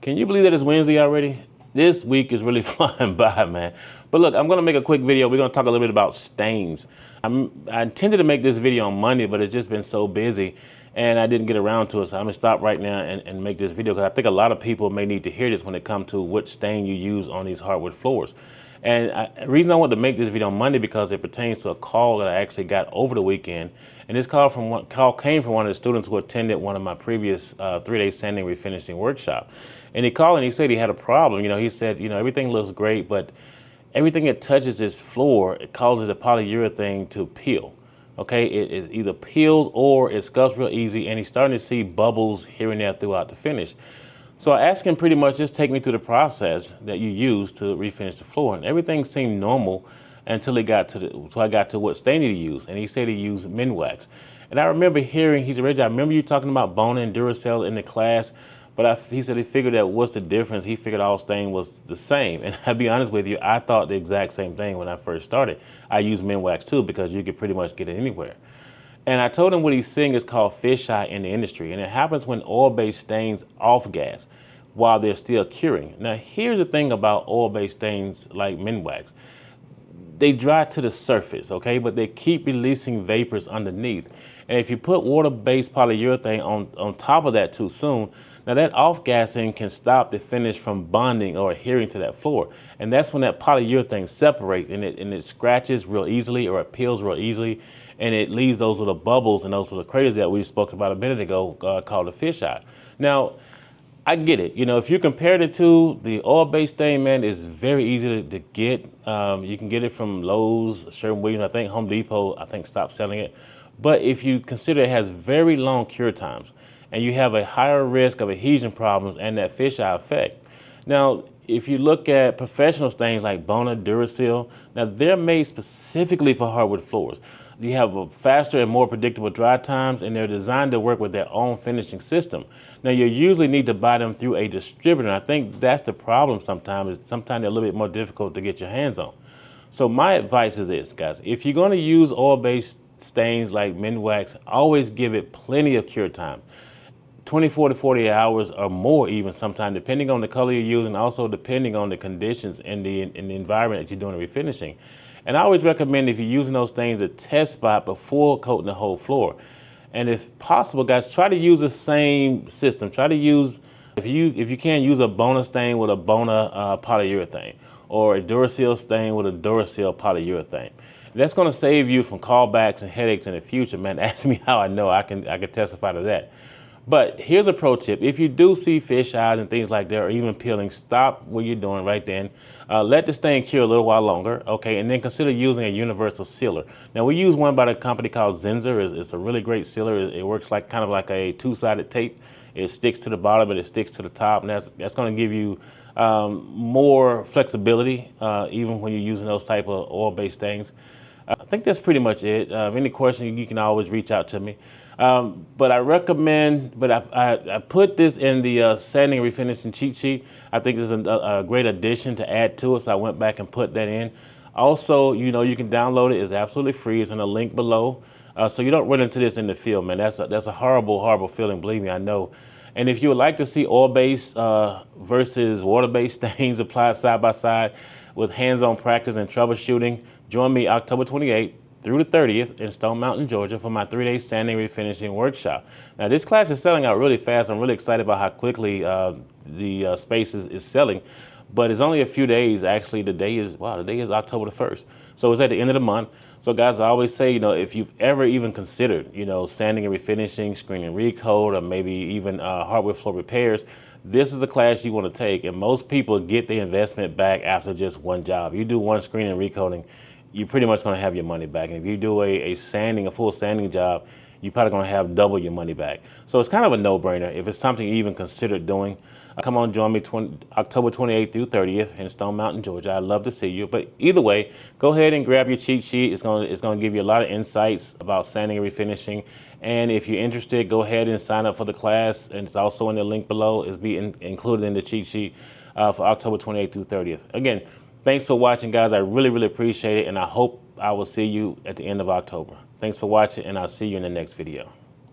Can you believe that it's Wednesday already? This week is really flying by, man. But look, I'm gonna make a quick video. We're gonna talk a little bit about stains. I intended to make this video on Monday, but it's just been so busy and I didn't get around to it. So I'm gonna stop right now and make this video because I think a lot of people may need to hear this when it comes to what stain you use on these hardwood floors. And the reason I wanted to make this video on Monday because it pertains to a call that I actually got over the weekend. And this call came from one of the students who attended one of my previous 3-day sanding refinishing workshop. And he called and he said he had a problem. He said, everything looks great, but everything that touches this floor, it causes the polyurethane to peel. Okay, it either peels or it scuffs real easy, and he's starting to see bubbles here and there throughout the finish. So I asked him pretty much just take me through the process that you use to refinish the floor, and everything seemed normal until I got to what stain he used, and he said he used Minwax. And I remember hearing, he said, Reggie, I remember you talking about Bona and Duraseal in the class, but he said he figured out what's the difference. He figured all stain was the same. And I'll be honest with you, I thought the exact same thing when I first started. I used Minwax too because you could pretty much get it anywhere. And I told him what he's seeing is called fisheye in the industry. And it happens when oil-based stains off gas while they're still curing. Now, here's the thing about oil-based stains like Minwax. They dry to the surface, okay? But they keep releasing vapors underneath. And if you put water-based polyurethane on top of that too soon, now that off-gassing can stop the finish from bonding or adhering to that floor. And that's when that polyurethane separates and it scratches real easily or it peels real easily. And it leaves those little bubbles and those little craters that we spoke about a minute ago called a fisheye. Now, I get it. If you compare the two, the oil-based stain, man, is very easy to get. You can get it from Lowe's, Sherwin-Williams, I think Home Depot, stopped selling it. But if you consider it has very long cure times and you have a higher risk of adhesion problems and that fisheye effect. Now, if you look at professional stains like Bona and Duraseal, now they're made specifically for hardwood floors. You have a faster and more predictable dry times, and they're designed to work with their own finishing system. Now, you usually need to buy them through a distributor. And I think that's the problem sometimes, is sometimes they're a little bit more difficult to get your hands on. So my advice is this, guys. If you're going to use oil-based stains like Minwax, always give it plenty of cure time. 24 to 48 hours or more even sometimes, depending on the color you're using, also depending on the conditions in the environment that you're doing the refinishing. And I always recommend if you're using those stains, a test spot before coating the whole floor. And if possible, guys, try to use the same system. Try to use, if you can, use a Bona stain with a Bona polyurethane, or a Duraseal stain with a Duraseal polyurethane. That's going to save you from callbacks and headaches in the future, man. Ask me how I know. I can testify to that. But here's a pro tip. If you do see fish eyes and things like that, or even peeling, stop what you're doing right then. Let the stain cure a little while longer, okay? And then consider using a universal sealer. Now, we use one by the company called Zinzer. It's a really great sealer. It works kind of like a two-sided tape. It sticks to the bottom, but it sticks to the top. And that's going to give you more flexibility, even when you're using those type of oil-based stains. I think that's pretty much it. Any questions, you can always reach out to me. But I recommend, I put this in the sanding and refinishing cheat sheet. I think this is a great addition to add to it, so I went back and put that in. Also, you can download it. It's absolutely free. It's in a link below. So you don't run into this in the field, man. That's a horrible, horrible feeling, believe me, I know. And if you would like to see oil-based versus water-based stains applied side by side with hands-on practice and troubleshooting, join me October 28th through the 30th in Stone Mountain, Georgia for my 3-day sanding refinishing workshop. Now, this class is selling out really fast. I'm really excited about how quickly the space is selling, but it's only a few days. Actually, the day is October the 1st. So it's at the end of the month. So guys, I always say, if you've ever even considered, sanding and refinishing, screen and recoat, or maybe even hardwood floor repairs, this is a class you want to take. And most people get the investment back after just one job. You do one screen and recoating, you're pretty much going to have your money back. And if you do a full sanding job, you're probably going to have double your money back. So it's kind of a no-brainer. If it's something you even considered doing, come on, join me October 28th through 30th in Stone Mountain, Georgia. I'd love to see you. But either way, go ahead and grab your cheat sheet. It's going to give you a lot of insights about sanding and refinishing. And if you're interested, go ahead and sign up for the class. And it's also in the link below. It's included in the cheat sheet for October 28th through 30th. Again, thanks for watching, guys. I really, really appreciate it, and I hope I will see you at the end of October. Thanks for watching, and I'll see you in the next video.